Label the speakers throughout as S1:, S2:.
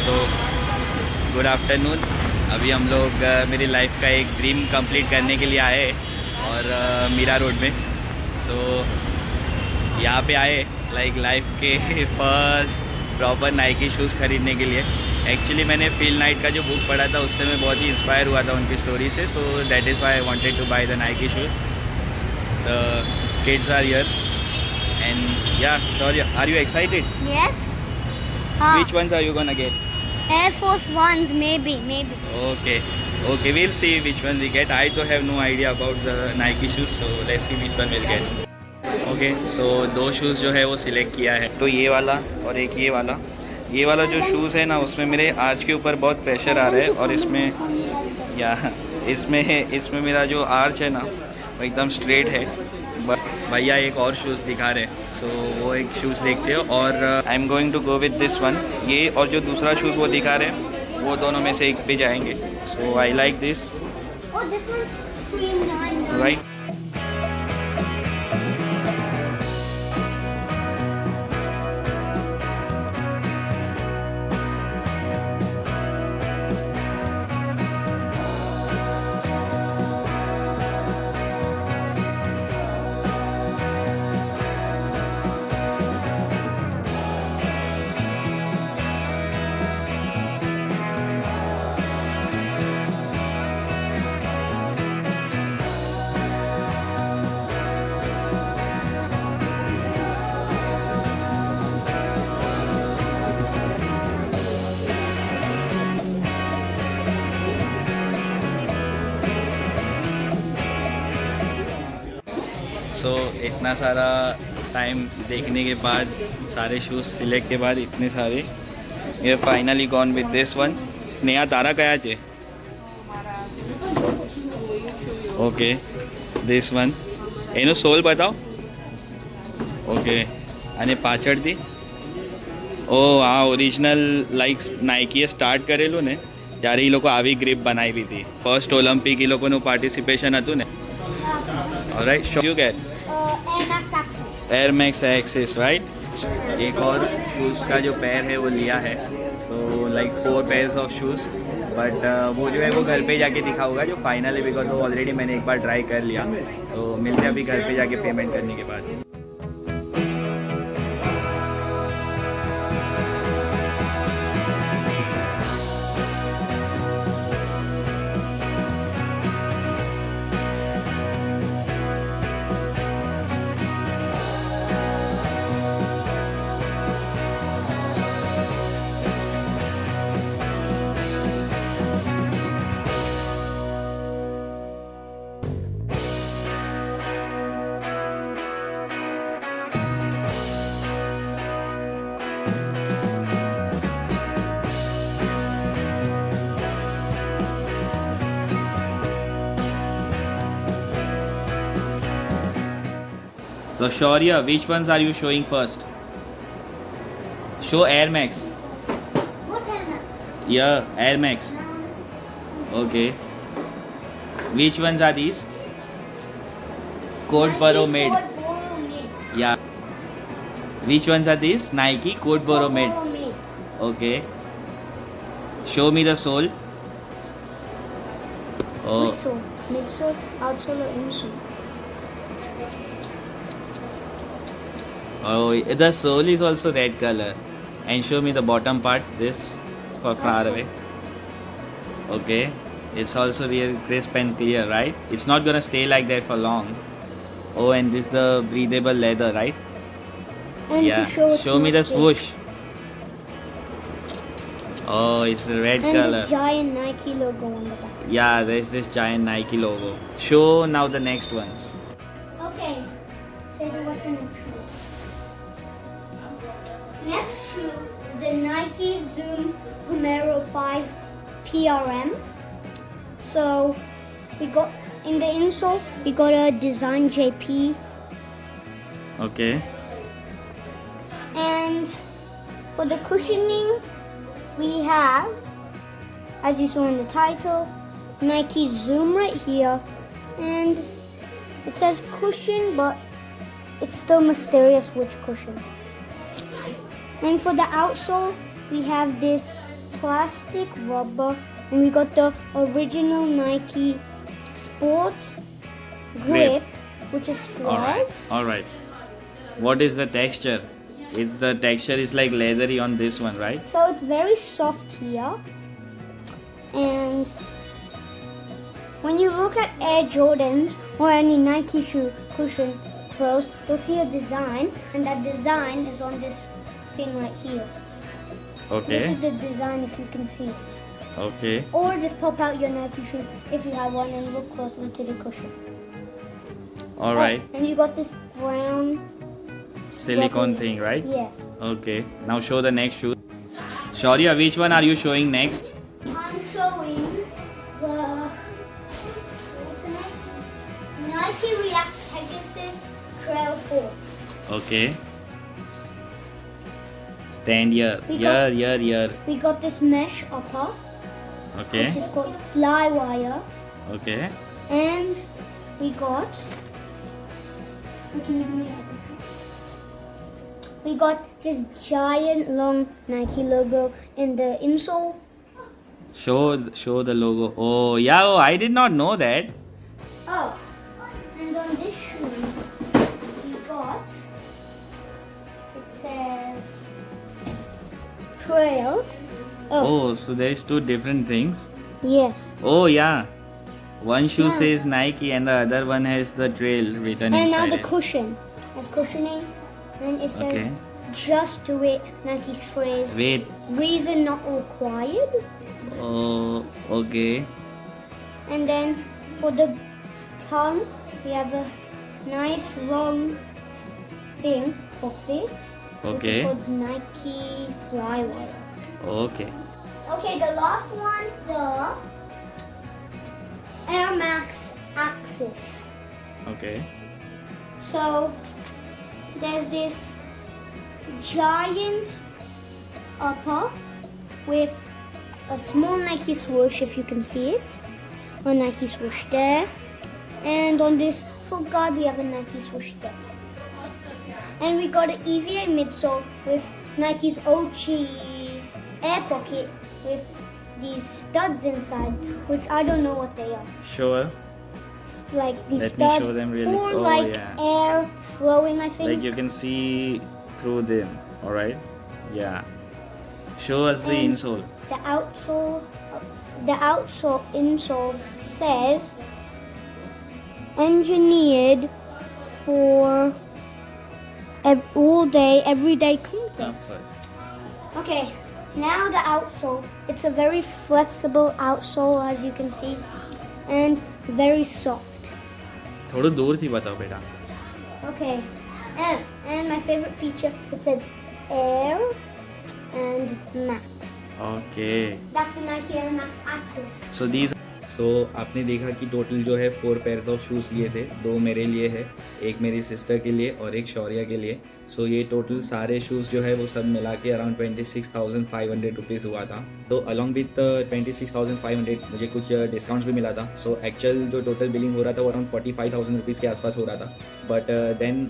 S1: So good afternoon. अभी हम लोग मेरी लाइफ का एक ड्रीम कंप्लीट करने के लिए आए और मीरा रोड में। सो यहाँ पे आए लाइफ के फर्स्ट प्रॉपर नाइकी शूज़ ख़रीदने के लिए। एक्चुअली मैंने फील नाइट का जो बुक पढ़ा था उससे मैं बहुत ही इंस्पायर हुआ था उनकी स्टोरी से। So that is why I wanted to buy the Nike shoes. The kids are here and yeah sorry, are you excited?
S2: Yes.
S1: Which ones are you gonna get?
S2: Air Force Ones, maybe.
S1: Okay, we'll see which one we get. I don't have no idea about the Nike shoes, so let's see which one we'll get. Okay, so दो shoes जो है वो select किया है, तो ये वाला और एक ये वाला जो शूज़ है ना, उसमें मेरे आर्च के ऊपर बहुत प्रेशर आ रहा है और इसमें मेरा जो आर्च है ना वो एकदम स्ट्रेट है। बट भैया एक और शूज़ दिखा रहे, सो वो एक शूज़ देखते हो और I am going to go with this one. ये और जो दूसरा शूज़ वो दिखा रहे वो दोनों में से एक पे जाएंगे। So I like this,
S2: Oh, this one's $3.99.
S1: Right. So इतना सारा टाइम देखने के बाद, सारे शूज़ सिलेक्ट के बाद इतने सारे, ये finally gone with this one. Sneha तारा कया છે? ઓકે દિસ વન, એનો સોલ બતાવો. ઓકે, અને પાછળથી ઓ આ ઓરિજિનલ લાઈક નાઇકીએ સ્ટાર્ટ કરેલું ને ત્યારે એ લોકો આવી ગ્રીપ બનાવી હતી. ફર્સ્ટ ઓલિમ્પિક એ લોકોનું પાર્ટિસિપેશન હતું ને. Alright, show you get
S2: Air Max Axis.
S1: Air max axis, right. एक और शूज़ का जो पैर है वो लिया है, so like 4 pairs of shoes. But वो जो है वो घर पे जाके दिखाऊंगा जो फाइनल है, बिकॉज वो ऑलरेडी मैंने एक बार ट्राई कर लिया। तो मिलते हैं अभी घर पे जाके पेमेंट करने के बाद। So Shaurya, which ones are you showing first? Show Air Max.
S2: What Air Max?
S1: Yeah, Air Max. Okay. Which ones are these? Code Borough made.
S2: Code Borough made.
S1: Yeah. Which ones are these? Nike Code Borough made.
S2: Borough made.
S1: Okay. Show me the sole. Oh,
S2: Which sole? Midsole, outsole, or insole?
S1: oh, the sole is also red color. And show me the bottom part. This for far
S2: Also.
S1: away. Okay. It's also real crisp and clear, right? It's not gonna stay like that for long. Oh, and this the breathable leather, right?
S2: And
S1: Yeah.
S2: to show it's
S1: Show me
S2: not
S1: the
S2: fake.
S1: swoosh. Oh, it's the red
S2: And
S1: color.
S2: this giant Nike logo on the back.
S1: Yeah, there's this giant Nike logo. Show now the next ones.
S2: Okay. Say the what's the next shoe? Next shoe is the Nike Zoom Camaro 5 PRM. So we got in the insole we got a Design JP,
S1: Okay.
S2: and for the cushioning we have, as you saw in the title, Nike Zoom right here, and it says cushion, but it's still mysterious which cushion. And for the outsole, we have this plastic rubber, and we got the original Nike Sports grip, which is squares.
S1: All right. What is the texture? The texture is like leathery on this one, right?
S2: So it's very soft here. And when you look at Air Jordans or any Nike shoe cushion clothes, you'll see a design, and that design is on this thing right here.
S1: Okay.
S2: This is the design, if you can see it.
S1: Okay.
S2: Or just pop out your Nike shoe if you have one and look closely to the cushion.
S1: All right.
S2: And you got this brown
S1: Silicone
S2: rubber.
S1: thing, right?
S2: Yes.
S1: Okay. Now show the next shoe. Shaurya, which one are you showing next?
S2: I'm showing what's the name? Nike React Pegasus Trail 4.
S1: Okay. Stand here.
S2: We
S1: Here.
S2: We got this mesh upper,
S1: Okay.
S2: which is called Flywire,
S1: Okay.
S2: and we got. Can you give me that? We got this giant long Nike logo in the insole.
S1: Show the logo. Oh yeah. Oh, I did not know that.
S2: Oh, and on this shoe, we got. It says Trail.
S1: Oh, so there is two different things.
S2: Yes.
S1: Oh yeah. One shoe
S2: Yeah.
S1: says Nike and the other one has the trail written
S2: And now
S1: inside
S2: the
S1: it.
S2: cushion. There's cushioning, and it says
S1: Okay.
S2: just do it. Nike's phrase.
S1: Wait.
S2: Reason not required.
S1: Oh, okay.
S2: And then for the tongue, we have a nice long thing for fit, which
S1: Okay.
S2: is called Nike Flywire.
S1: Okay.
S2: Okay, the last one, the Air Max Axis.
S1: Okay.
S2: So there's this giant upper with a small Nike swoosh, if you can see it. A Nike swoosh there. And on this full guard, we have a Nike swoosh there. And we got an EVA midsole with Nike's OG air pocket with these studs inside, which I don't know what they are.
S1: Sure.
S2: Like these
S1: Let me
S2: studs
S1: show them really-
S2: for
S1: oh,
S2: like
S1: yeah.
S2: air flowing, I think.
S1: Like you can see through them. All right. Yeah. Show us the
S2: And
S1: insole.
S2: The insole says engineered for all day, everyday comfort. Okay, now the outsole. It's a very flexible outsole, as you can see, and very soft.
S1: थोड़ा दूर थी बताओ बेटा.
S2: Okay, and my favorite feature, it says Air and Max.
S1: Okay.
S2: That's the Nike Air Max Axis.
S1: So these. So आपने देखा कि total जो है 4 पेयर्स ऑफ शूज़ लिए थे. 2 मेरे लिए है, एक मेरी सिस्टर के लिए और एक शौर्या के लिए. सो ये टोटल सारे शूज़ जो है वो सब मिला के अराउंड 26,500 रुपीज़ हुआ था. तो अलॉन्ग विथ 26,500 मुझे कुछ डिस्काउंट्स भी मिला था. सो एक्चुअल जो टोटल बिलिंग हो रहा था वो अराउंड 45,000 रुपीज़ के आसपास हो रहा था. बट देन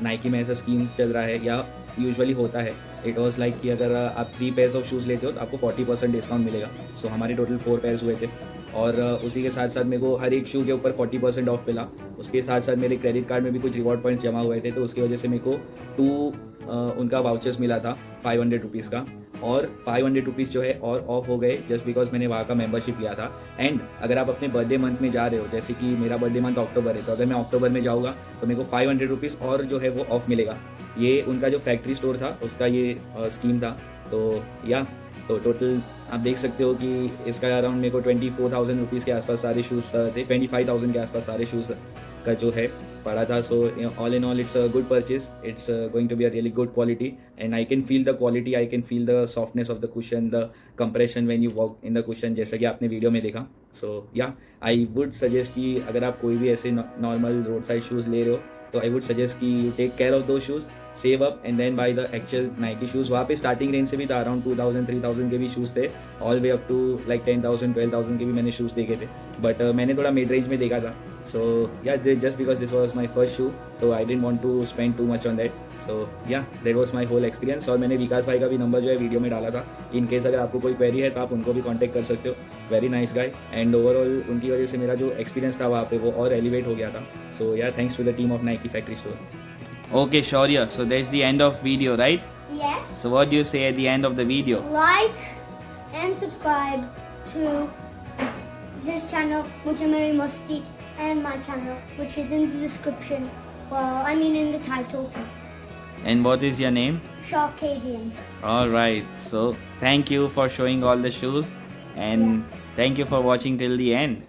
S1: नाइकी में ऐसा स्कीम चल रहा है या यूजुअली होता है. इट वॉज लाइक कि अगर आप 3 पेयर्स ऑफ शूज़ लेते हो तो आपको 40% डिस्काउंट मिलेगा. सो हमारे टोटल 4 पेयर्स हुए थे और उसी के साथ साथ मेरे को हर एक शू के ऊपर 40% ऑफ मिला. उसके साथ साथ मेरे क्रेडिट कार्ड में भी कुछ रिवॉर्ड पॉइंट्स जमा हुए थे, तो उसकी वजह से मेरे को 2 उनका वाउचर्स मिला था 500 रुपीज़ का. और 500 रुपीज़ जो है और ऑफ हो गए जस्ट बिकॉज मैंने वहाँ का मेंबरशिप लिया था. एंड अगर आप अपने बर्थडे मंथ में जा रहे हो, जैसे कि मेरा बर्थडे मंथ अक्टूबर है, तो अगर मैं अक्टूबर में जाऊँगा तो मेरे को 500 रुपीज़ और जो है वो ऑफ मिलेगा. ये उनका जो फैक्ट्री स्टोर था उसका ये स्कीम था. तो या तो टोटल आप देख सकते हो कि इसका अराउंड मेरे को 24,000 रुपीज़ के आसपास सारे शूज़ थे. 25,000 के आसपास सारे शूज़ का जो है पड़ा था. So all in all it's a good purchase. It's going to be a really good quality and I can feel the quality, I can feel the softness of the cushion, the compression when you walk in the cushion, जैसा कि आपने video में देखा. सो या आई would suggest कि अगर आप कोई भी ऐसे नॉर्मल रोड साइड शूज़ ले रहे हो तो आई वुड सजेस्ट कि यू टेक केयर ऑफ दो shoes, save up and then buy the actual Nike shoes. वहाँ पे स्टार्टिंग रेंज से भी था, अराउंड 2,000 3,000 के भी शूज़ थे, all way up to like 10,000 12,000 के भी मैंने शूज़ देखे थे. बट मैंने थोड़ा मिड रेंज में देखा था. So yeah just because this was my first shoe, तो I didn't want to spend too much on that. So yeah that was my whole experience. और मैंने विकास भाई का भी नंबर जो है वीडियो में डाला था. इन केस अगर आपको कोई क्वेरी है तो आप उनको भी कॉन्टैक्ट कर सकते हो. Very nice guy. And overall उनकी वजह से मेरा जो एक्सपीरियंस था वहाँ पे वो और एलिवेट हो गया था. So yeah thanks to the team of Nike factory store. Okay Shaurya, so that's the end of video, right?
S2: Yes.
S1: So what do you say at the end of the video?
S2: Like and subscribe to his channel, Mujamari Musti, and my channel, which is in the description. Well, I mean in the title.
S1: And what is your name?
S2: Sharkadian.
S1: All right. So thank you for showing all the shoes, and thank you for watching till the end.